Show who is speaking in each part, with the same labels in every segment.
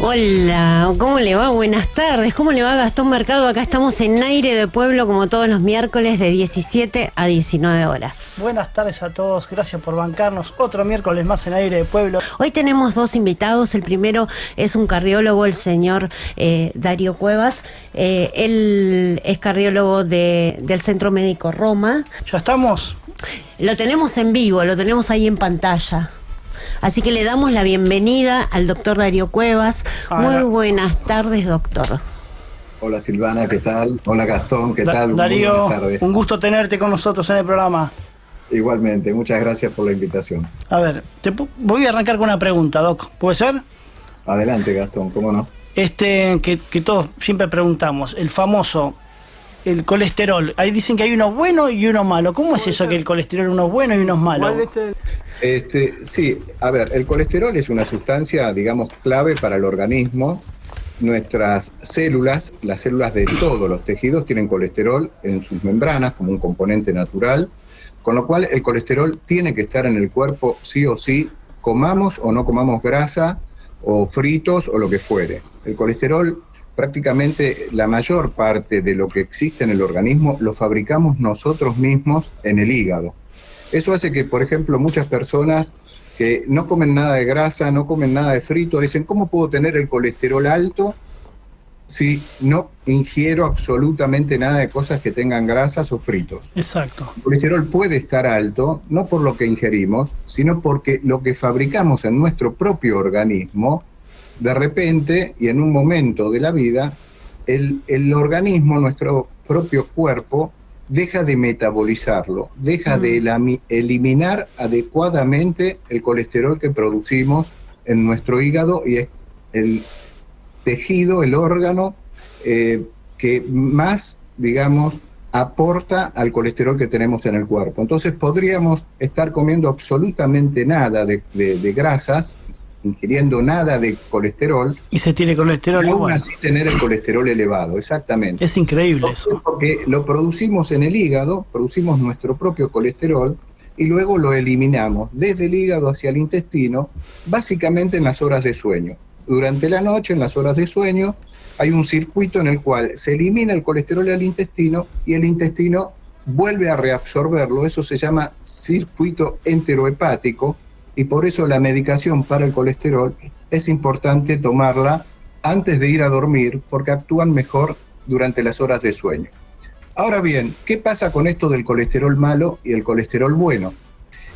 Speaker 1: Hola, ¿cómo le va? Buenas tardes. ¿Cómo le va, Gastón Mercado? Acá estamos en Aire de Pueblo, como todos los miércoles, de 17 a 19 horas.
Speaker 2: Buenas tardes a todos, gracias por bancarnos. Otro miércoles más en Aire de Pueblo.
Speaker 1: Hoy tenemos dos invitados. El primero es un cardiólogo, el señor Darío Cuevas. Él es cardiólogo del Centro Médico Roma.
Speaker 2: ¿Ya estamos?
Speaker 1: Lo tenemos en vivo, lo tenemos ahí en pantalla. Así que le damos la bienvenida al doctor Darío Cuevas. Muy buenas tardes, doctor.
Speaker 3: Hola Silvana, ¿qué tal? Hola Gastón, ¿qué tal?
Speaker 2: Darío,
Speaker 3: buenas tardes.
Speaker 2: Un gusto tenerte con nosotros en el programa.
Speaker 3: Igualmente, muchas gracias por la invitación.
Speaker 2: A ver, voy a arrancar con una pregunta, Doc. ¿Puede ser?
Speaker 3: Adelante Gastón, ¿cómo no?
Speaker 2: Que todos siempre preguntamos, el famoso, el colesterol. Ahí dicen que hay uno bueno y uno malo. ¿Cómo es eso que el colesterol uno es bueno y uno es malo?
Speaker 3: Sí, a ver, el colesterol es una sustancia, digamos, clave para el organismo. Nuestras células, las células de todos los tejidos, tienen colesterol en sus membranas como un componente natural, con lo cual el colesterol tiene que estar en el cuerpo sí o sí, comamos o no comamos grasa o fritos o lo que fuere. El colesterol, prácticamente la mayor parte de lo que existe en el organismo lo fabricamos nosotros mismos en el hígado. Eso hace que, por ejemplo, muchas personas que no comen nada de grasa, no comen nada de frito, dicen, ¿cómo puedo tener el colesterol alto si no ingiero absolutamente nada de cosas que tengan grasas o fritos?
Speaker 2: Exacto.
Speaker 3: El colesterol puede estar alto, no por lo que ingerimos, sino porque lo que fabricamos en nuestro propio organismo, de repente y en un momento de la vida, el organismo, nuestro propio cuerpo, deja de metabolizarlo, deja de eliminar adecuadamente el colesterol que producimos en nuestro hígado, y es el tejido, el órgano que más, digamos, aporta al colesterol que tenemos en el cuerpo. Entonces podríamos estar comiendo absolutamente nada de grasas, ingiriendo nada de colesterol,
Speaker 2: y se tiene colesterol
Speaker 3: y aún
Speaker 2: igual.
Speaker 3: así tener el colesterol elevado, exactamente.
Speaker 2: Es increíble eso.
Speaker 3: Porque lo producimos en el hígado, producimos nuestro propio colesterol y luego lo eliminamos desde el hígado hacia el intestino, básicamente en las horas de sueño. Durante la noche, en las horas de sueño, hay un circuito en el cual se elimina el colesterol al intestino y el intestino vuelve a reabsorberlo. Eso se llama circuito enterohepático, y por eso la medicación para el colesterol es importante tomarla antes de ir a dormir, porque actúan mejor durante las horas de sueño. Ahora bien, ¿qué pasa con esto del colesterol malo y el colesterol bueno?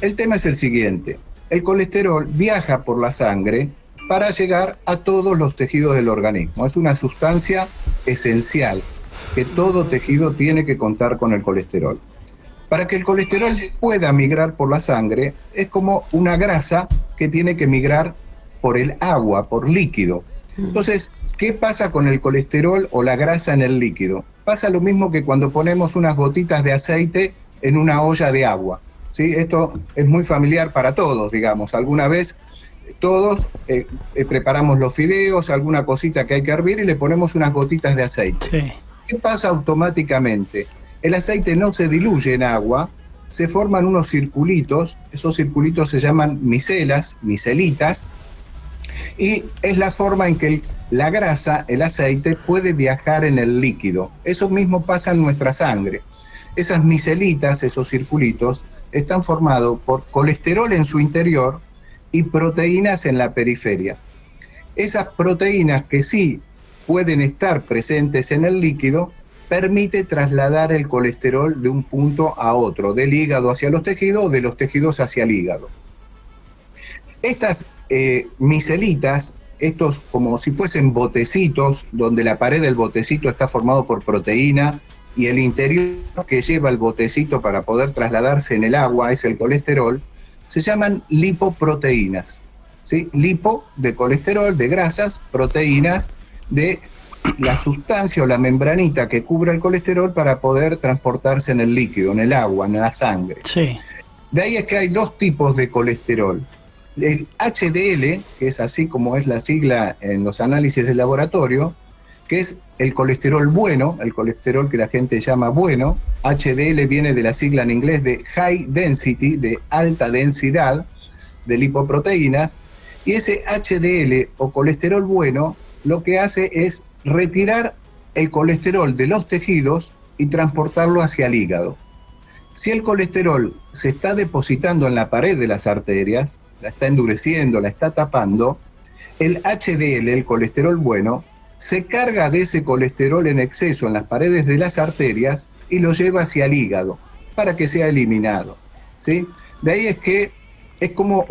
Speaker 3: El tema es el siguiente: el colesterol viaja por la sangre para llegar a todos los tejidos del organismo. Es una sustancia esencial, que todo tejido tiene que contar con el colesterol. Para que el colesterol pueda migrar por la sangre, es como una grasa que tiene que migrar por el agua, por líquido. Entonces, ¿qué pasa con el colesterol o la grasa en el líquido? Pasa lo mismo que cuando ponemos unas gotitas de aceite en una olla de agua, ¿sí? Esto es muy familiar para todos, digamos. Alguna vez todos preparamos los fideos, alguna cosita que hay que hervir y le ponemos unas gotitas de aceite.
Speaker 2: Sí.
Speaker 3: ¿Qué pasa automáticamente? El aceite no se diluye en agua, se forman unos circulitos, esos circulitos se llaman micelas, micelitas, y es la forma en que la grasa, el aceite, puede viajar en el líquido. Eso mismo pasa en nuestra sangre. Esas micelitas, esos circulitos, están formados por colesterol en su interior y proteínas en la periferia. Esas proteínas que sí pueden estar presentes en el líquido permite trasladar el colesterol de un punto a otro, del hígado hacia los tejidos o de los tejidos hacia el hígado. Estas micelitas, estos como si fuesen botecitos, donde la pared del botecito está formado por proteína y el interior que lleva el botecito para poder trasladarse en el agua es el colesterol, se llaman lipoproteínas, ¿sí? Lipo de colesterol, de grasas, proteínas de la sustancia o la membranita que cubre el colesterol para poder transportarse en el líquido, en el agua, en la sangre.
Speaker 2: Sí.
Speaker 3: De ahí es que hay dos tipos de colesterol. El HDL, que es así como es la sigla en los análisis de laboratorio, que es el colesterol bueno, el colesterol que la gente llama bueno. HDL viene de la sigla en inglés de High Density, de alta densidad de lipoproteínas. Y ese HDL o colesterol bueno lo que hace es retirar el colesterol de los tejidos y transportarlo hacia el hígado. Si el colesterol se está depositando en la pared de las arterias, la está endureciendo, la está tapando, el HDL, el colesterol bueno, se carga de ese colesterol en exceso en las paredes de las arterias y lo lleva hacia el hígado para que sea eliminado, ¿sí? De ahí es que es como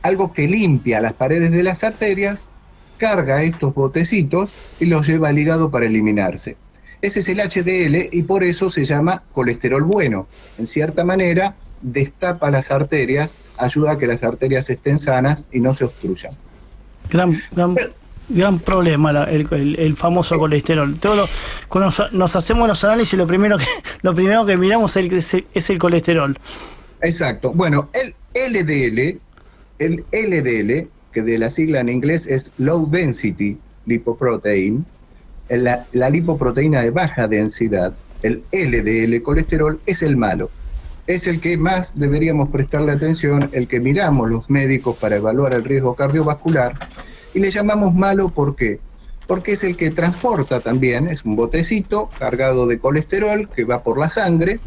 Speaker 3: algo que limpia las paredes de las arterias, carga estos botecitos y los lleva al hígado para eliminarse. Ese es el HDL y por eso se llama colesterol bueno. En cierta manera, destapa las arterias, ayuda a que las arterias estén sanas y no se obstruyan.
Speaker 2: Gran problema el famoso colesterol. Cuando nos hacemos los análisis, lo primero que miramos es el colesterol.
Speaker 3: Exacto. Bueno, el LDL, que de la sigla en inglés es Low Density Lipoprotein, la lipoproteína de baja densidad, el LDL colesterol, es el malo. Es el que más deberíamos prestarle atención, el que miramos los médicos para evaluar el riesgo cardiovascular, y le llamamos malo, ¿por qué? Porque es el que transporta también, es un botecito cargado de colesterol que va por la sangre,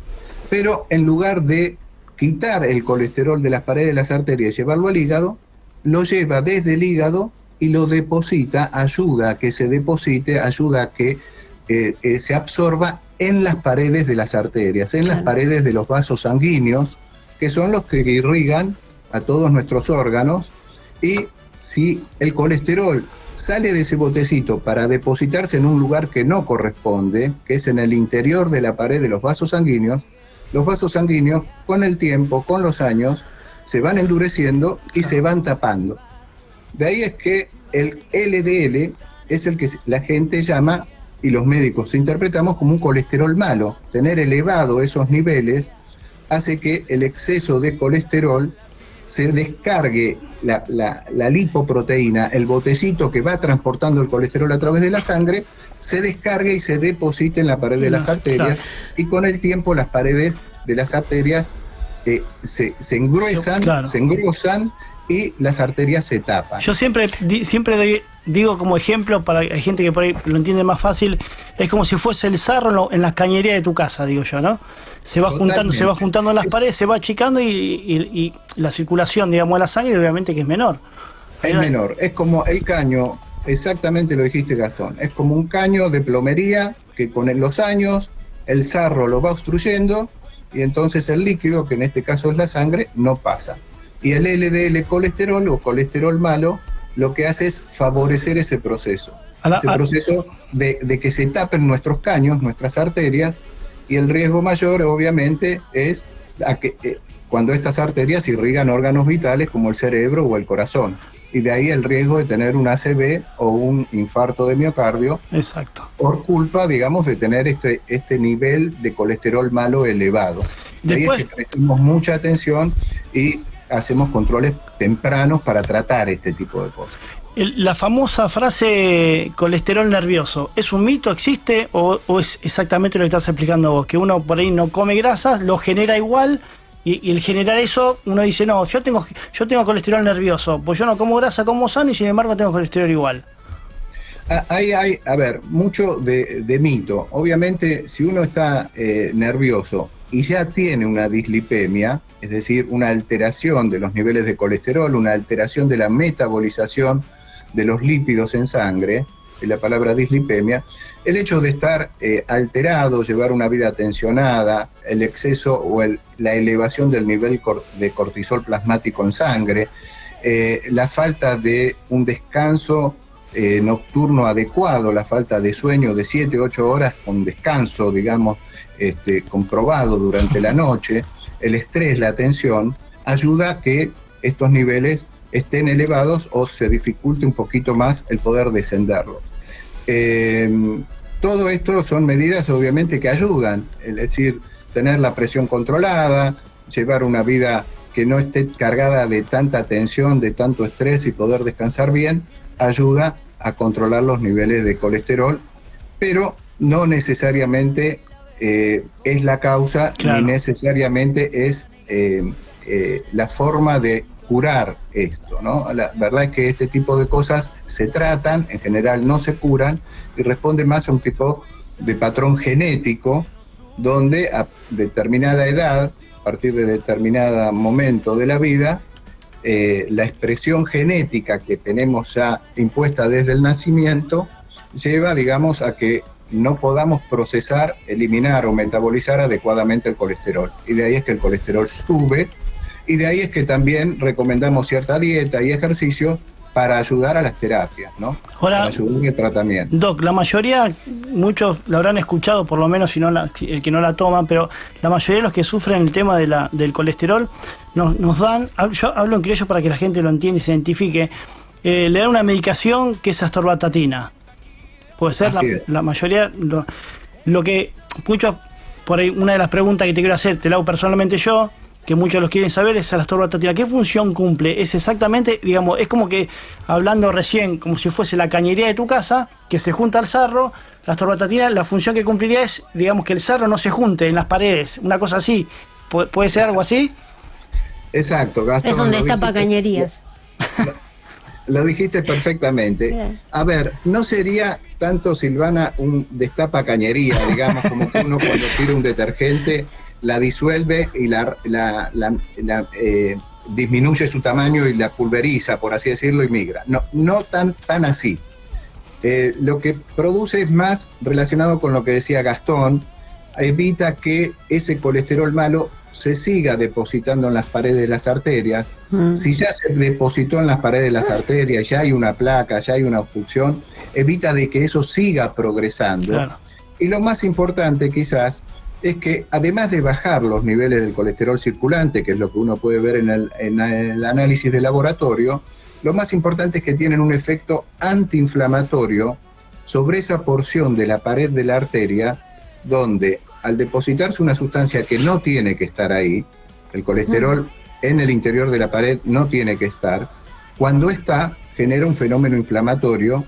Speaker 3: pero en lugar de quitar el colesterol de las paredes de las arterias y llevarlo al hígado, lo lleva desde el hígado y lo deposita, ayuda a que se deposite, ayuda a que se absorba en las paredes de las arterias, en las paredes de los vasos sanguíneos, que son los que irrigan a todos nuestros órganos. Y si el colesterol sale de ese botecito para depositarse en un lugar que no corresponde, que es en el interior de la pared de los vasos sanguíneos con el tiempo, con los años, se van endureciendo y se van tapando. De ahí es que el LDL es el que la gente llama, y los médicos interpretamos, como un colesterol malo. Tener elevado esos niveles hace que el exceso de colesterol se descargue la lipoproteína, el botecito que va transportando el colesterol a través de la sangre, se descargue y se deposite en la pared de las arterias, y con el tiempo las paredes de las arterias se engruesan, se engrosan, y las arterias se tapan.
Speaker 2: Yo siempre digo como ejemplo, para hay gente que por ahí lo entiende más fácil, es como si fuese el sarro en las cañerías de tu casa, digo yo, ¿no? Se va juntando en las paredes, se va achicando y la circulación, digamos, de la sangre obviamente que es menor.
Speaker 3: Es menor, es como el caño, exactamente lo dijiste, Gastón, es como un caño de plomería que con los años el sarro lo va obstruyendo y entonces el líquido, que en este caso es la sangre, no pasa. Y el LDL colesterol o colesterol malo lo que hace es favorecer ese proceso. Ese proceso de que se tapen nuestros caños, nuestras arterias, y el riesgo mayor obviamente es cuando estas arterias irrigan órganos vitales como el cerebro o el corazón. Y de ahí el riesgo de tener un ACV o un infarto de miocardio.
Speaker 2: Exacto. Por
Speaker 3: culpa, digamos, de tener este nivel de colesterol malo elevado. Después, ahí es que prestamos mucha atención y hacemos controles tempranos para tratar este tipo de cosas.
Speaker 2: La famosa frase colesterol nervioso, ¿es un mito, existe o es exactamente lo que estás explicando vos? Que uno por ahí no come grasas, lo genera igual y el generar eso, uno dice, no, yo tengo colesterol nervioso, pues yo no como grasa, como sano y sin embargo tengo colesterol igual.
Speaker 3: Hay, a ver, mucho de mito. Obviamente, si uno está nervioso y ya tiene una dislipemia, es decir, una alteración de los niveles de colesterol, una alteración de la metabolización de los lípidos en sangre, es la palabra dislipemia, el hecho de estar alterado, llevar una vida tensionada, el exceso o la elevación del nivel de cortisol plasmático en sangre, la falta de un descanso nocturno adecuado, la falta de sueño de 7-8 horas con descanso, digamos, comprobado durante la noche, el estrés, la tensión, ayuda a que estos niveles estén elevados o se dificulte un poquito más el poder descenderlos. Todo esto son medidas obviamente que ayudan, es decir, tener la presión controlada, llevar una vida que no esté cargada de tanta tensión, de tanto estrés y poder descansar bien, ayuda a controlar los niveles de colesterol, pero no necesariamente es la causa, ni necesariamente es la forma de curar esto, ¿no? La verdad es que este tipo de cosas se tratan, en general no se curan, y responde más a un tipo de patrón genético, donde a determinada edad, a partir de determinado momento de la vida, la expresión genética que tenemos ya impuesta desde el nacimiento lleva, digamos, a que no podamos procesar, eliminar o metabolizar adecuadamente el colesterol. Y de ahí es que el colesterol sube, y de ahí es que también recomendamos cierta dieta y ejercicio para ayudar a las terapias, ¿no?
Speaker 2: Ahora,
Speaker 3: para ayudar al tratamiento.
Speaker 2: Doc, la mayoría, muchos la habrán escuchado, por lo menos si no el que no la toma, pero la mayoría de los que sufren el tema del colesterol nos dan, yo hablo en criollo para que la gente lo entienda y se identifique, le dan una medicación que es astorbastatina. Puede ser, la mayoría, lo que muchos, por ahí una de las preguntas que te quiero hacer, te la hago personalmente yo, que muchos los quieren saber, es la astorbastatina. ¿Qué función cumple? Es exactamente, digamos, es como que, hablando recién, como si fuese la cañería de tu casa, que se junta al sarro, la astorbastatina, la función que cumpliría es, digamos, que el sarro no se junte en las paredes, una cosa así. ¿Puede ser algo así?
Speaker 3: Exacto, Gastón.
Speaker 1: Es un destapa cañerías.
Speaker 3: Lo dijiste perfectamente.
Speaker 1: Bien.
Speaker 3: A ver, no sería tanto, Silvana, un destapa cañería, digamos, como que uno cuando tira un detergente la disuelve y disminuye su tamaño y la pulveriza, por así decirlo, y migra. No tan así. Lo que produce es más relacionado con lo que decía Gastón, evita que ese colesterol malo se siga depositando en las paredes de las arterias. Si ya se depositó en las paredes de las arterias, ya hay una placa, ya hay una obstrucción, evita de que eso siga progresando. Claro. Y lo más importante quizás es que además de bajar los niveles del colesterol circulante, que es lo que uno puede ver en el análisis de laboratorio, lo más importante es que tienen un efecto antiinflamatorio sobre esa porción de la pared de la arteria donde al depositarse una sustancia que no tiene que estar ahí, el colesterol en el interior de la pared no tiene que estar, cuando está genera un fenómeno inflamatorio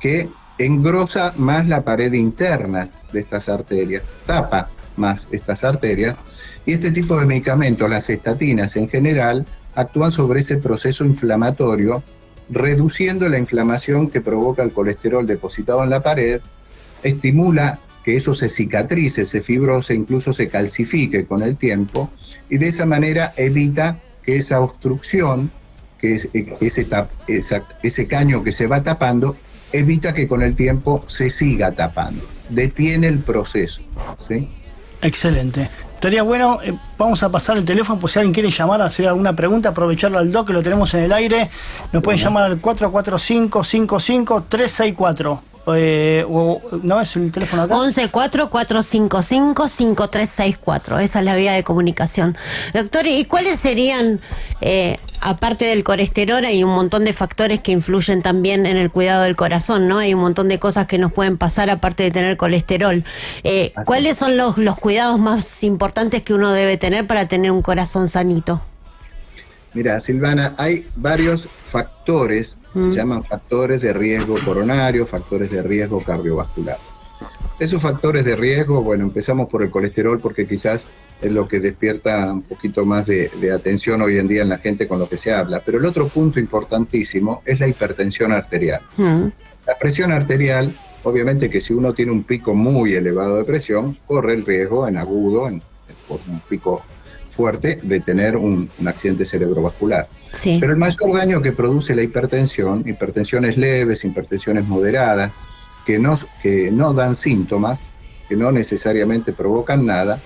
Speaker 3: que engrosa más la pared interna de estas arterias, tapa más estas arterias, y este tipo de medicamentos, las estatinas en general, actúan sobre ese proceso inflamatorio, reduciendo la inflamación que provoca el colesterol depositado en la pared, estimula que eso se cicatrice, se fibrose, incluso se calcifique con el tiempo, y de esa manera evita que esa obstrucción, que es ese caño que se va tapando, evita que con el tiempo se siga tapando, detiene el proceso, ¿sí?
Speaker 2: Excelente. Estaría bueno, vamos a pasar el teléfono por si alguien quiere llamar a hacer alguna pregunta, aprovecharlo al doc, que lo tenemos en el aire. Nos pueden llamar al 445-55-364. ¿No es el teléfono acá?
Speaker 1: 11-4-455-5364. Esa es la vía de comunicación. Doctor, ¿y cuáles serían, aparte del colesterol, hay un montón de factores que influyen también en el cuidado del corazón, ¿no? Hay un montón de cosas que nos pueden pasar aparte de tener colesterol. ¿Cuáles son los cuidados más importantes que uno debe tener para tener un corazón sanito?
Speaker 3: Mira, Silvana, hay varios factores, se llaman factores de riesgo coronario, factores de riesgo cardiovascular. Esos factores de riesgo, bueno, empezamos por el colesterol porque quizás es lo que despierta un poquito más de atención hoy en día en la gente con lo que se habla, pero el otro punto importantísimo es la hipertensión arterial. La presión arterial, obviamente que si uno tiene un pico muy elevado de presión, corre el riesgo en agudo, por un pico fuerte, de tener un accidente cerebrovascular. Sí. Pero el mayor daño que produce la hipertensión, hipertensiones leves, hipertensiones moderadas, que no dan síntomas, que no necesariamente provocan nada,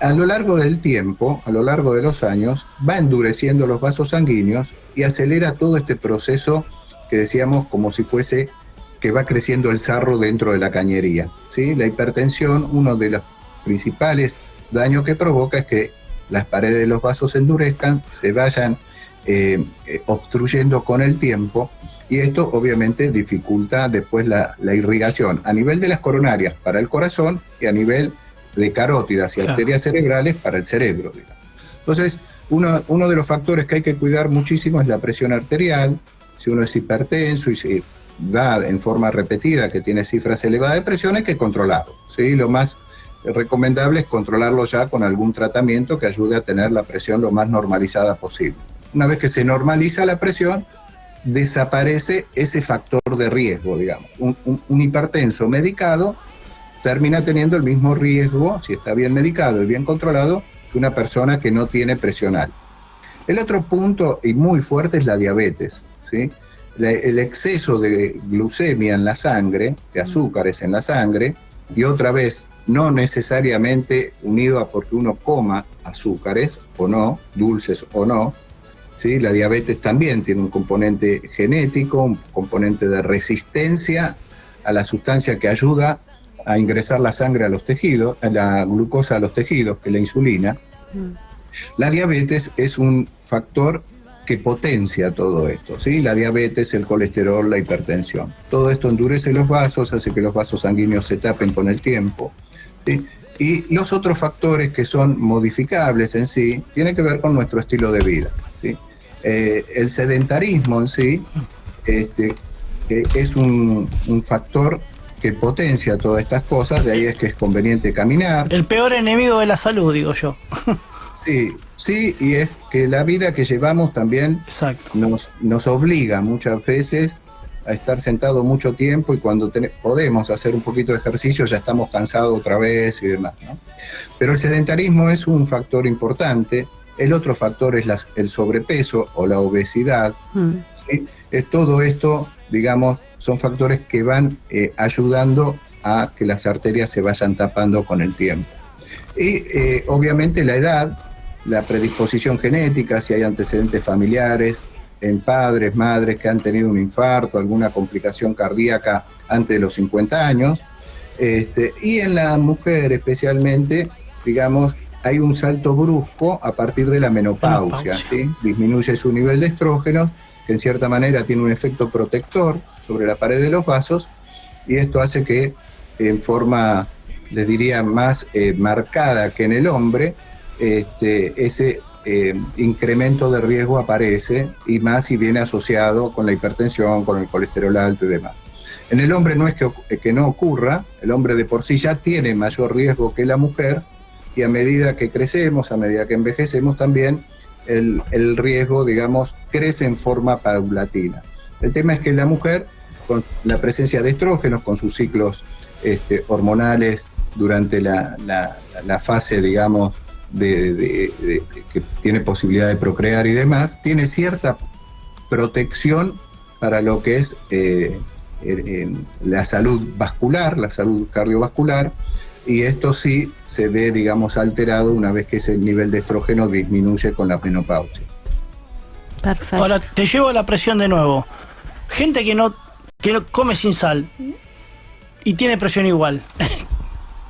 Speaker 3: a lo largo del tiempo, a lo largo de los años, va endureciendo los vasos sanguíneos y acelera todo este proceso que decíamos como si fuese que va creciendo el sarro dentro de la cañería, ¿sí? La hipertensión, uno de los principales daños que provoca es que las paredes de los vasos se endurezcan, se vayan obstruyendo con el tiempo, y esto obviamente dificulta después la irrigación a nivel de las coronarias para el corazón y a nivel de carótidas y arterias cerebrales para el cerebro, digamos. Entonces, uno de los factores que hay que cuidar muchísimo es la presión arterial. Si uno es hipertenso y se da en forma repetida que tiene cifras elevadas de presión, hay que controlarlo, ¿sí? Lo más recomendable es controlarlo ya con algún tratamiento que ayude a tener la presión lo más normalizada posible. Una vez que se normaliza la presión, desaparece ese factor de riesgo, digamos. Un hipertenso medicado termina teniendo el mismo riesgo, si está bien medicado y bien controlado, que una persona que no tiene presión alta. El otro punto, y muy fuerte, es la diabetes, ¿sí? El exceso de glucemia en la sangre, de azúcares en la sangre, y otra vez, no necesariamente unido a porque uno coma azúcares o no, dulces o no, ¿sí? La diabetes también tiene un componente genético, un componente de resistencia a la sustancia que ayuda a ingresar la sangre a los tejidos, a la glucosa a los tejidos, que es la insulina. La diabetes es un factor que potencia todo esto, ¿sí? La diabetes, el colesterol, la hipertensión. Todo esto endurece los vasos, hace que los vasos sanguíneos se tapen con el tiempo, ¿sí? Y los otros factores que son modificables en sí, tienen que ver con nuestro estilo de vida, ¿sí? El sedentarismo en sí es un factor que potencia todas estas cosas, de ahí es que es conveniente caminar.
Speaker 2: El peor enemigo de la salud, digo yo.
Speaker 3: Sí, y es que la vida que llevamos también nos obliga muchas veces a estar sentado mucho tiempo, y cuando podemos hacer un poquito de ejercicio ya estamos cansados otra vez y demás, ¿no? Pero el sedentarismo es un factor importante. El otro factor es el sobrepeso o la obesidad, ¿sí? Todo esto, digamos, son factores que van ayudando a que las arterias se vayan tapando con el tiempo. Y obviamente la edad, la predisposición genética, si hay antecedentes familiares en padres, madres que han tenido un infarto, alguna complicación cardíaca antes de los 50 años, y en la mujer especialmente, digamos, hay un salto brusco a partir de la menopausia, ¿sí? Disminuye su nivel de estrógenos, que en cierta manera tiene un efecto protector sobre la pared de los vasos, y esto hace que en forma, les diría, más marcada que en el hombre, ese incremento de riesgo aparece, y más si viene asociado con la hipertensión, con el colesterol alto y demás. En el hombre no es que no ocurra, el hombre de por sí ya tiene mayor riesgo que la mujer, y a medida que crecemos, a medida que envejecemos también, el riesgo, digamos, crece en forma paulatina. El tema es que la mujer, con la presencia de estrógenos, con sus ciclos hormonales durante la fase, digamos, que tiene posibilidad de procrear y demás, tiene cierta protección para lo que es la salud vascular, la salud cardiovascular, y esto sí se ve, digamos, alterado una vez que ese nivel de estrógeno disminuye con la menopausia.
Speaker 1: Perfecto.
Speaker 2: Ahora, te llevo a la presión de nuevo. Gente que no come sin sal y tiene presión igual.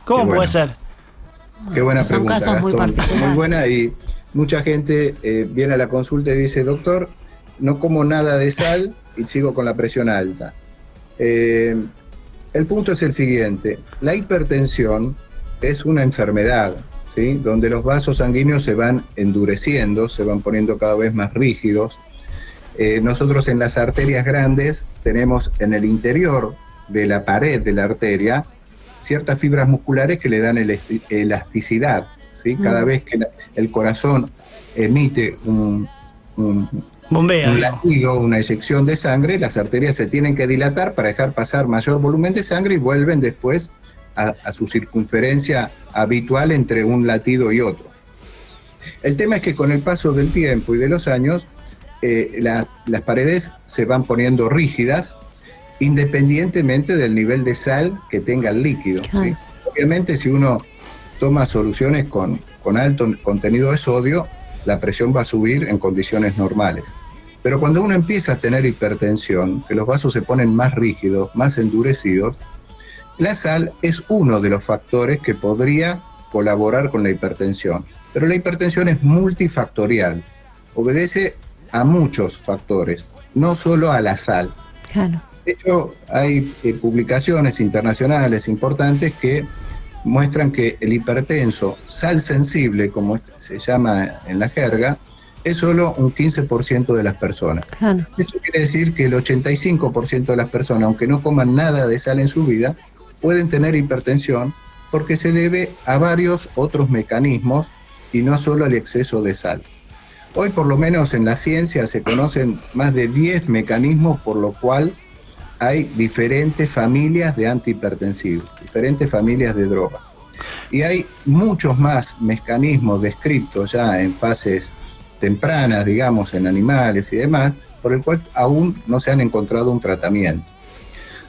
Speaker 2: ¿Cómo puede ser?
Speaker 3: Qué buena
Speaker 1: Son
Speaker 3: pregunta,
Speaker 1: casos muy
Speaker 3: Gastón.
Speaker 1: particulares.
Speaker 3: Muy buena, y mucha gente viene a la consulta y dice: doctor, no como nada de sal y sigo con la presión alta. El punto es el siguiente: la hipertensión es una enfermedad, ¿sí? Donde los vasos sanguíneos se van endureciendo, se van poniendo cada vez más rígidos. Nosotros en las arterias grandes tenemos en el interior de la pared de la arteria ciertas fibras musculares que le dan elasticidad, ¿sí? Cada vez que el corazón emite un latido, una eyección de sangre, las arterias se tienen que dilatar para dejar pasar mayor volumen de sangre, y vuelven después a su circunferencia habitual entre un latido y otro. El tema es que con el paso del tiempo y de los años, las paredes se van poniendo rígidas, independientemente del nivel de sal que tenga el líquido, ¿sí? Obviamente, si uno toma soluciones con alto contenido de sodio, la presión va a subir en condiciones normales. Pero cuando uno empieza a tener hipertensión, que los vasos se ponen más rígidos, más endurecidos, la sal es uno de los factores que podría colaborar con la hipertensión. Pero la hipertensión es multifactorial, obedece a muchos factores, no solo a la sal.
Speaker 1: Claro.
Speaker 3: De hecho, hay publicaciones internacionales importantes que muestran que el hipertenso sal sensible, como se llama en la jerga, es solo un 15% de las personas.
Speaker 1: Claro.
Speaker 3: Esto quiere decir que el 85% de las personas, aunque no coman nada de sal en su vida, pueden tener hipertensión, porque se debe a varios otros mecanismos y no solo al exceso de sal. Hoy, por lo menos en la ciencia, se conocen más de 10 mecanismos por lo cual hay diferentes familias de antihipertensivos, diferentes familias de drogas. Y hay muchos más mecanismos descritos ya en fases tempranas, digamos, en animales y demás, por el cual aún no se han encontrado un tratamiento.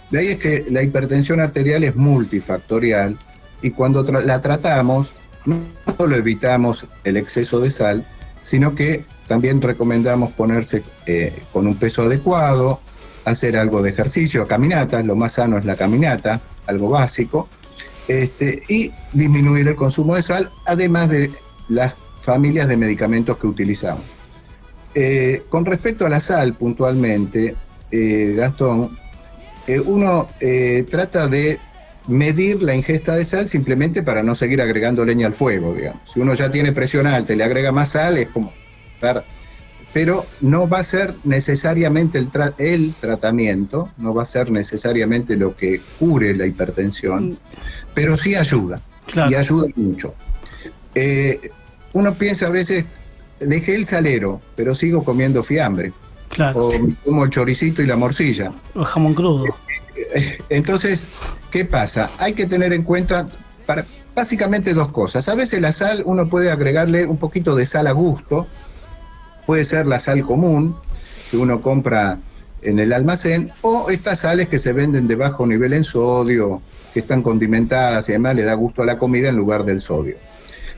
Speaker 3: De ahí es que la hipertensión arterial es multifactorial y cuando la tratamos, no solo evitamos el exceso de sal, sino que también recomendamos ponerse con un peso adecuado, hacer algo de ejercicio, caminatas, lo más sano es la caminata, algo básico, y disminuir el consumo de sal, además de las familias de medicamentos que utilizamos. Con respecto a la sal puntualmente, Gastón, uno trata de medir la ingesta de sal simplemente para no seguir agregando leña al fuego, digamos. Si uno ya tiene presión alta y le agrega más sal, es como pero no va a ser necesariamente el tratamiento, no va a ser necesariamente lo que cure la hipertensión, pero sí ayuda, claro. Y ayuda mucho. Uno piensa a veces, dejé el salero, pero sigo comiendo fiambre, claro. O como el choricito y la morcilla.
Speaker 2: O jamón crudo.
Speaker 3: Entonces, ¿qué pasa? Hay que tener en cuenta básicamente dos cosas. A veces la sal, uno puede agregarle un poquito de sal a gusto. Puede ser la sal común que uno compra en el almacén o estas sales que se venden de bajo nivel en sodio, que están condimentadas y además le da gusto a la comida en lugar del sodio.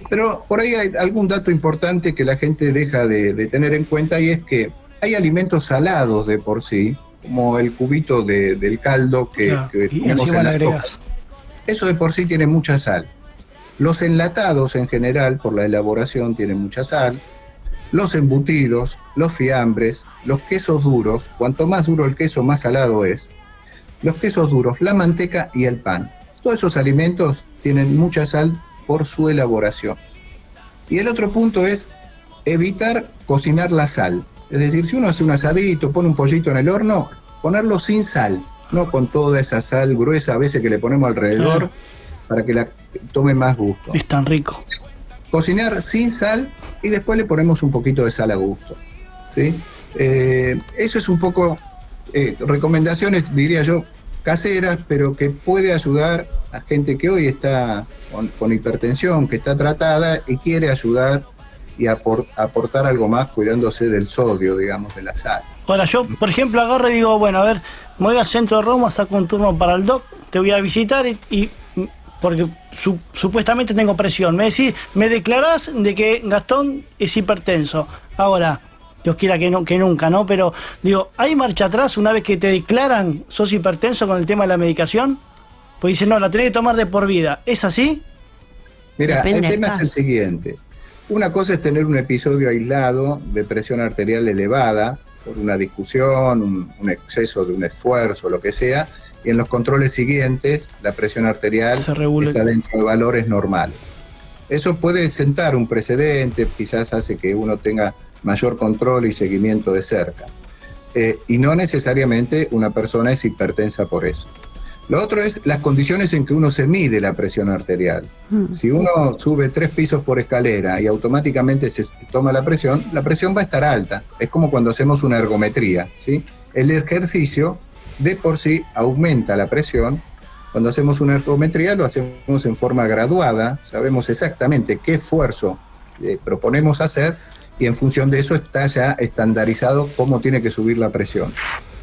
Speaker 3: Pero por ahí hay algún dato importante que la gente deja de tener en cuenta y es que hay alimentos salados de por sí, como el cubito del caldo que ponemos en la sopa. Eso de por sí tiene mucha sal. Los enlatados en general, por la elaboración, tienen mucha sal. Los embutidos, los fiambres, los quesos duros, cuanto más duro el queso, más salado es. Los quesos duros, la manteca y el pan. Todos esos alimentos tienen mucha sal por su elaboración. Y el otro punto es evitar cocinar la sal. Es decir, si uno hace un asadito, pone un pollito en el horno, ponerlo sin sal, no con toda esa sal gruesa a veces que le ponemos alrededor, para que la tome más gusto.
Speaker 2: Es tan rico.
Speaker 3: Cocinar sin sal y después le ponemos un poquito de sal a gusto, ¿sí? Eso es un poco recomendaciones, diría yo, caseras, pero que puede ayudar a gente que hoy está con hipertensión, que está tratada y quiere ayudar y aportar algo más cuidándose del sodio, digamos, de la sal.
Speaker 2: Ahora yo, por ejemplo, agarro y digo, bueno, a ver, me voy al centro de Roma, saco un turno para el doc, te voy a visitar y porque supuestamente tengo presión. Me decís, me declarás de que Gastón es hipertenso. Ahora, Dios quiera que nunca, ¿no? Pero digo, ¿hay marcha atrás una vez que te declaran sos hipertenso con el tema de la medicación? Pues dicen, no, la tenés que tomar de por vida. ¿Es así?
Speaker 3: Mira, el tema es el siguiente. Una cosa es tener un episodio aislado de presión arterial elevada por una discusión, un exceso de un esfuerzo, lo que sea, y en los controles siguientes la presión arterial está dentro de valores normales. Eso puede sentar un precedente, quizás hace que uno tenga mayor control y seguimiento de cerca. Y no necesariamente una persona es hipertensa por eso. Lo otro es las condiciones en que uno se mide la presión arterial. Si uno sube 3 pisos por escalera y automáticamente se toma la presión va a estar alta. Es como cuando hacemos una ergometría, ¿sí? El ejercicio de por sí aumenta la presión. Cuando hacemos una ergometría lo hacemos en forma graduada, sabemos exactamente qué esfuerzo proponemos hacer y en función de eso está ya estandarizado cómo tiene que subir la presión.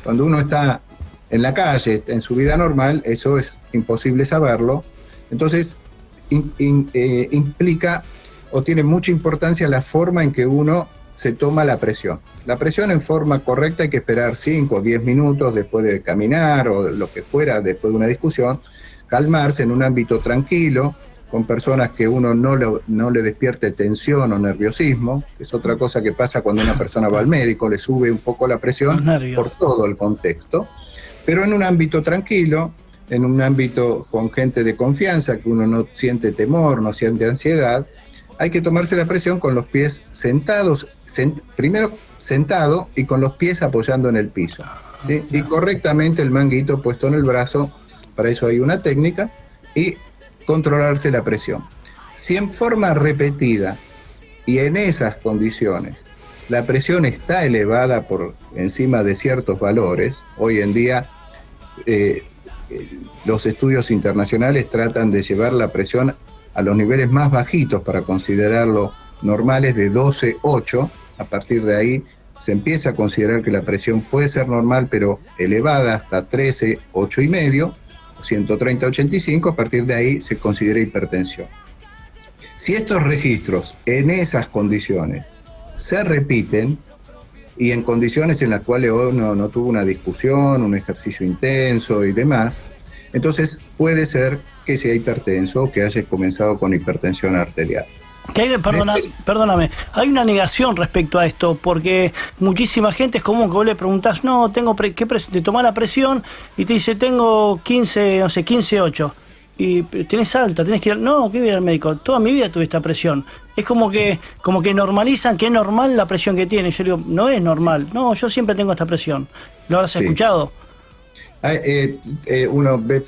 Speaker 3: Cuando uno está en la calle, en su vida normal, eso es imposible saberlo. Entonces, implica o tiene mucha importancia la forma en que uno se toma la presión. La presión en forma correcta hay que esperar 5 o 10 minutos después de caminar o lo que fuera, después de una discusión, calmarse en un ámbito tranquilo, con personas que uno no le despierte tensión o nerviosismo, que es otra cosa que pasa cuando una persona va al médico, le sube un poco la presión por todo el contexto. Pero en un ámbito tranquilo, en un ámbito con gente de confianza, que uno no siente temor, no siente ansiedad, hay que tomarse la presión con los pies sentados, primero sentado y con los pies apoyando en el piso, ¿sí? Y correctamente el manguito puesto en el brazo, para eso hay una técnica, y controlarse la presión. Si en forma repetida y en esas condiciones la presión está elevada por encima de ciertos valores. Hoy en día los estudios internacionales tratan de llevar la presión a los niveles más bajitos para considerarlo normales, de 12,8. A partir de ahí se empieza a considerar que la presión puede ser normal, pero elevada hasta 13, 8,5, 130/85, a partir de ahí se considera hipertensión. Si estos registros en esas condiciones se repiten, y en condiciones en las cuales uno no tuvo una discusión, un ejercicio intenso y demás, entonces puede ser que sea hipertenso o que haya comenzado con hipertensión arterial.
Speaker 2: Perdóname, hay una negación respecto a esto, porque muchísima gente es común que vos le preguntás, no, te tomás la presión y te dice, tengo 15,8. Y tenés alta, tenés que ir, no, ¿qué voy a ir al médico? Toda mi vida tuve esta presión. Es como que normalizan que es normal la presión que tiene. Yo digo, no es normal. No, yo siempre tengo esta presión. ¿Lo habrás escuchado?
Speaker 3: Uno ve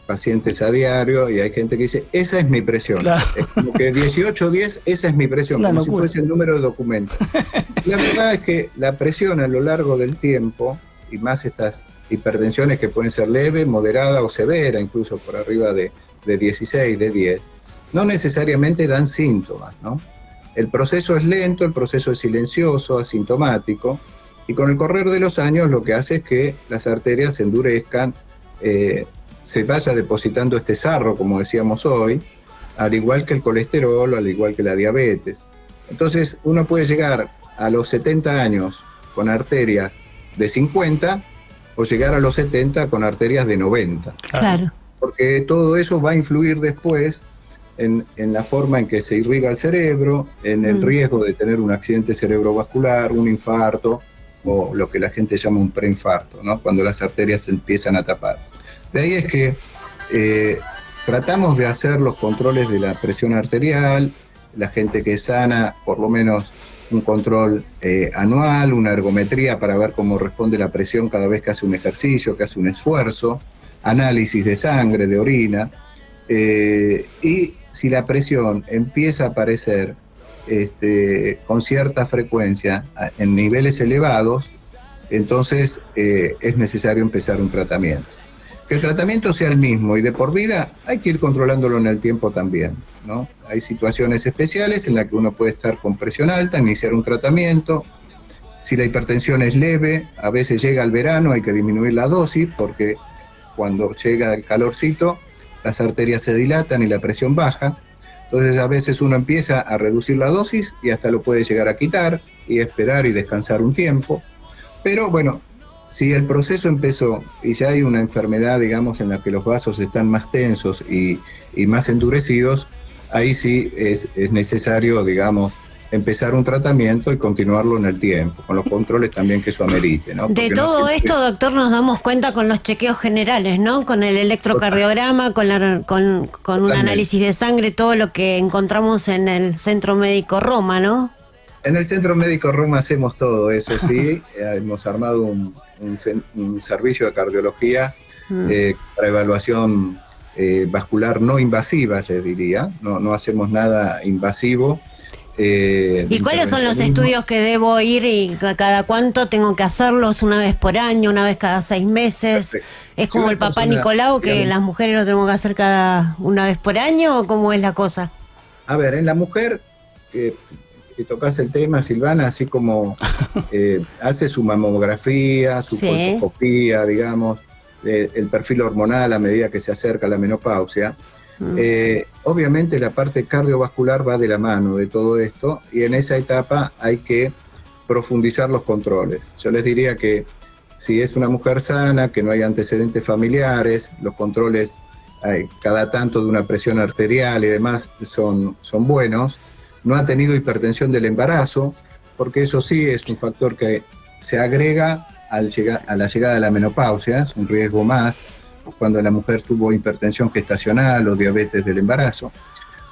Speaker 3: pacientes a diario y hay gente que dice, esa es mi presión. Claro. Es como que 18-10, esa es mi presión, como si fuese el número de documento. La verdad es que la presión a lo largo del tiempo, y más estas hipertensiones que pueden ser leve, moderada o severa, incluso por arriba de 16, de 10, no necesariamente dan síntomas, ¿no? El proceso es lento, el proceso es silencioso, asintomático, y con el correr de los años lo que hace es que las arterias se endurezcan, se vaya depositando este sarro, como decíamos hoy, al igual que el colesterol, al igual que la diabetes. Entonces uno puede llegar a los 70 años con arterias de 50 o llegar a los 70 con arterias de 90.
Speaker 1: Claro.
Speaker 3: Porque todo eso va a influir después en la forma en que se irriga el cerebro, en el riesgo de tener un accidente cerebrovascular, un infarto, o lo que la gente llama un preinfarto, ¿no? Cuando las arterias se empiezan a tapar. De ahí es que tratamos de hacer los controles de la presión arterial, la gente que es sana, por lo menos un control anual, una ergometría para ver cómo responde la presión cada vez que hace un ejercicio, que hace un esfuerzo, análisis de sangre, de orina, y si la presión empieza a aparecer con cierta frecuencia en niveles elevados, entonces es necesario empezar un tratamiento. Que el tratamiento sea el mismo y de por vida, hay que ir controlándolo en el tiempo también, ¿no? Hay situaciones especiales en las que uno puede estar con presión alta, iniciar un tratamiento. Si la hipertensión es leve, a veces llega el verano, hay que disminuir la dosis, porque cuando llega el calorcito, las arterias se dilatan y la presión baja. Entonces a veces uno empieza a reducir la dosis y hasta lo puede llegar a quitar y esperar y descansar un tiempo. Pero bueno, si el proceso empezó y ya hay una enfermedad, digamos, en la que los vasos están más tensos y más endurecidos, ahí sí es necesario, digamos, empezar un tratamiento y continuarlo en el tiempo, con los controles también que eso amerite, ¿no?
Speaker 1: De todo esto, doctor, nos damos cuenta con los chequeos generales, ¿no? Con el electrocardiograma, con un análisis de sangre, todo lo que encontramos en el Centro Médico Roma, ¿no?
Speaker 3: En el Centro Médico Roma hacemos todo eso, sí. Hemos armado un servicio de cardiología para evaluación vascular no invasiva, yo diría. No hacemos nada invasivo.
Speaker 1: ¿Y cuáles son los estudios que debo ir y cada cuánto tengo que hacerlos? ¿Una vez por año, una vez cada 6 meses? Perfecto. ¿Es como el Papá Nicolau, que las mujeres lo tenemos que hacer cada una vez por año, o cómo es la cosa?
Speaker 3: A ver, en la mujer, que tocas el tema, Silvana, así como hace su mamografía, su colposcopía, digamos, el perfil hormonal a medida que se acerca la menopausia. Obviamente la parte cardiovascular va de la mano de todo esto, y en esa etapa hay que profundizar los controles. Yo les diría que si es una mujer sana, que no hay antecedentes familiares, los controles cada tanto de una presión arterial y demás son buenos. No ha tenido hipertensión del embarazo, porque eso sí es un factor que se agrega a la llegada de la menopausia, es un riesgo más cuando la mujer tuvo hipertensión gestacional o diabetes del embarazo.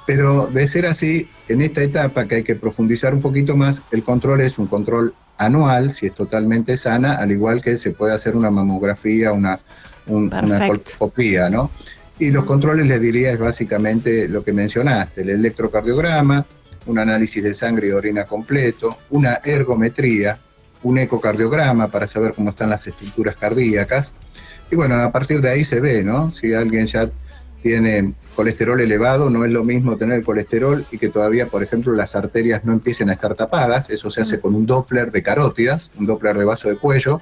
Speaker 3: Pero de ser así, en esta etapa que hay que profundizar un poquito más, el control es un control anual, si es totalmente sana, al igual que se puede hacer una mamografía, una colposcopía, ¿no? Y los controles, les diría, es básicamente lo que mencionaste, el electrocardiograma, un análisis de sangre y orina completo, una ergometría, un ecocardiograma para saber cómo están las estructuras cardíacas. Y bueno, a partir de ahí se ve, ¿no? Si alguien ya tiene colesterol elevado, no es lo mismo tener colesterol y que todavía, por ejemplo, las arterias no empiecen a estar tapadas. Eso se hace con un Doppler de carótidas, un Doppler de vaso de cuello,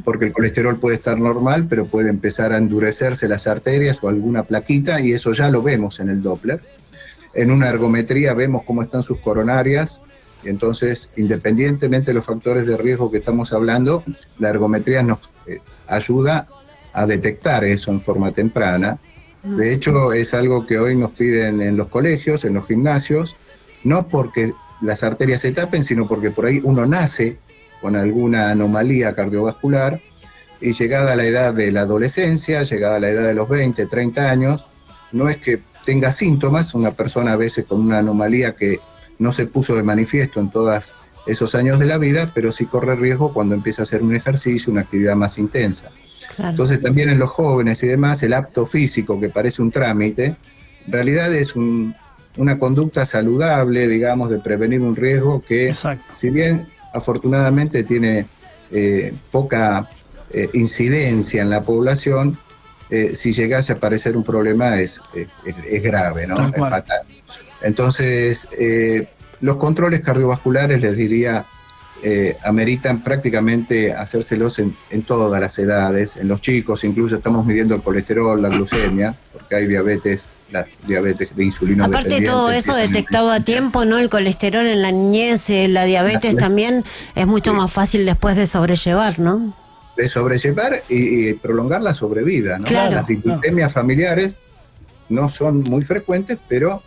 Speaker 3: porque el colesterol puede estar normal, pero puede empezar a endurecerse las arterias o alguna plaquita, y eso ya lo vemos en el Doppler. En una ergometría vemos cómo están sus coronarias, y entonces, independientemente de los factores de riesgo que estamos hablando, la ergometría nos ayuda a detectar eso en forma temprana. De hecho, es algo que hoy nos piden en los colegios, en los gimnasios, no porque las arterias se tapen, sino porque por ahí uno nace con alguna anomalía cardiovascular, y llegada a la edad de la adolescencia, llegada a la edad de los 20, 30 años, no es que tenga síntomas, una persona a veces con una anomalía que no se puso de manifiesto en todos esos años de la vida, pero sí corre riesgo cuando empieza a hacer un ejercicio, una actividad más intensa. Claro. Entonces también en los jóvenes y demás, el apto físico, que parece un trámite, en realidad es una conducta saludable, digamos, de prevenir un riesgo que, si bien afortunadamente tiene poca incidencia en la población, si llegase a aparecer un problema es grave, ¿no? Es fatal. Entonces, los controles cardiovasculares, les diría, ameritan prácticamente hacérselos en todas las edades, en los chicos incluso estamos midiendo el colesterol, la glucemia, porque hay diabetes, las diabetes de insulino
Speaker 1: dependiente. Aparte de todo eso detectado a tiempo, ¿no? El colesterol en la niñez, la diabetes también es mucho más fácil después de sobrellevar, ¿no?
Speaker 3: De sobrellevar y prolongar la sobrevida, ¿no?
Speaker 1: Claro,
Speaker 3: las dislipemias familiares no son muy frecuentes, pero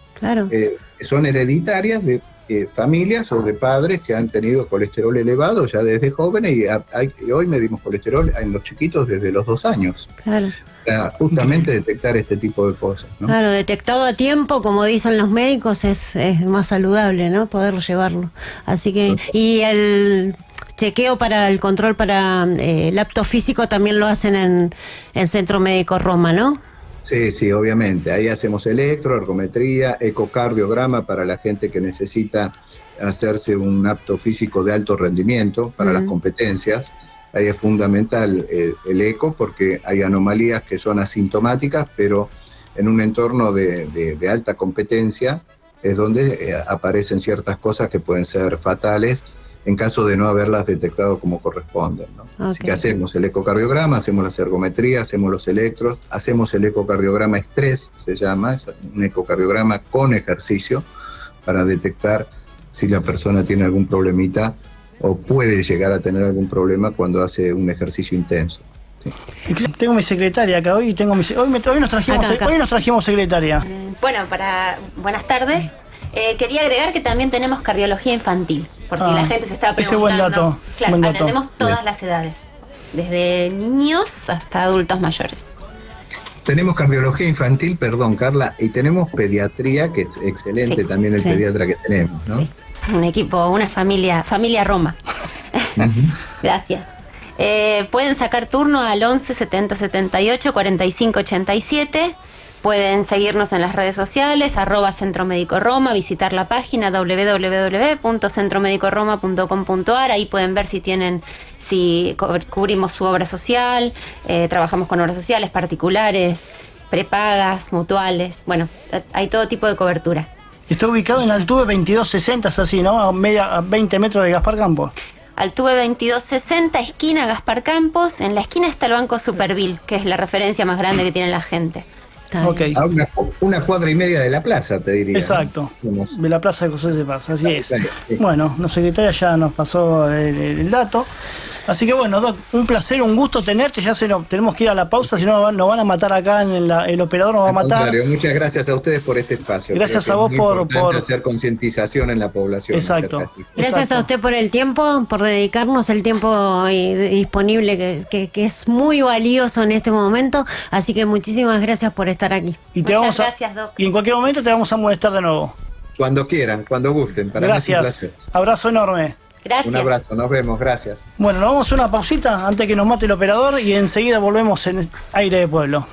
Speaker 3: son hereditarias de familias o de padres que han tenido colesterol elevado ya desde jóvenes, y hoy medimos colesterol en los chiquitos desde los 2 años. Claro. Para justamente detectar este tipo de cosas, ¿no?
Speaker 1: Claro, detectado a tiempo, como dicen los médicos, es más saludable, ¿no? Poder llevarlo. Así que, y el chequeo para el control para el apto físico también lo hacen en Centro Médico Roma, ¿no?
Speaker 3: Sí, obviamente. Ahí hacemos ergometría, ecocardiograma para la gente que necesita hacerse un apto físico de alto rendimiento para las competencias. Ahí es fundamental el eco, porque hay anomalías que son asintomáticas, pero en un entorno de alta competencia es donde aparecen ciertas cosas que pueden ser fatales en caso de no haberlas detectado como corresponden, ¿no? Así que hacemos el ecocardiograma, hacemos las ergometrías, hacemos los electros, hacemos el ecocardiograma estrés, se llama, es un ecocardiograma con ejercicio para detectar si la persona tiene algún problemita o puede llegar a tener algún problema cuando hace un ejercicio intenso. Sí.
Speaker 2: Tengo mi secretaria acá hoy, hoy nos trajimos secretaria.
Speaker 4: Bueno, buenas tardes. Quería agregar que también tenemos cardiología infantil, por si la gente se estaba preguntando.
Speaker 2: Ese buen dato.
Speaker 4: Claro,
Speaker 2: buen dato.
Speaker 4: Atendemos todas las edades, desde niños hasta adultos mayores.
Speaker 3: Tenemos cardiología infantil, perdón, Carla, y tenemos pediatría, que es excelente también el pediatra que tenemos, ¿no? Sí.
Speaker 4: Un equipo, una familia Roma. Gracias. Pueden sacar turno al 11 70 78 45 87. Pueden seguirnos en las redes sociales, @Centro Médico Roma, visitar la página www.centromedicoroma.com.ar. Ahí pueden ver si cubrimos su obra social, trabajamos con obras sociales particulares, prepagas, mutuales. Bueno, hay todo tipo de cobertura.
Speaker 2: Está ubicado en Altuve 2260, es así, ¿no? A 20 metros de Gaspar Campos.
Speaker 4: Altuve 2260, esquina Gaspar Campos. En la esquina está el Banco Superville, que es la referencia más grande que tiene la gente.
Speaker 2: Okay.
Speaker 3: A una cuadra y media de la plaza, te diría.
Speaker 2: Exacto, ¿no? De la plaza de José de Paz, así es.
Speaker 3: Sí.
Speaker 2: Bueno, la secretaria ya nos pasó el dato. Así que bueno, Doc, un placer, un gusto tenerte. Ya tenemos que ir a la pausa, si no nos van a matar acá, el operador nos va a matar.
Speaker 3: Contrario, muchas gracias a ustedes por este espacio.
Speaker 2: Gracias a vos por
Speaker 3: hacer concientización en la población.
Speaker 1: Exacto. Gracias a usted por el tiempo, por dedicarnos el tiempo disponible que es muy valioso en este momento. Así que muchísimas gracias por estar aquí.
Speaker 4: Muchas gracias, Doc.
Speaker 2: Y en cualquier momento te vamos a molestar de nuevo.
Speaker 3: Cuando quieran, cuando gusten. Para mí es un placer.
Speaker 2: Abrazo enorme.
Speaker 4: Gracias.
Speaker 3: Un abrazo, nos vemos, gracias.
Speaker 2: Bueno, nos vamos a una pausita antes que nos mate el operador y enseguida volvemos en Aire de Pueblo.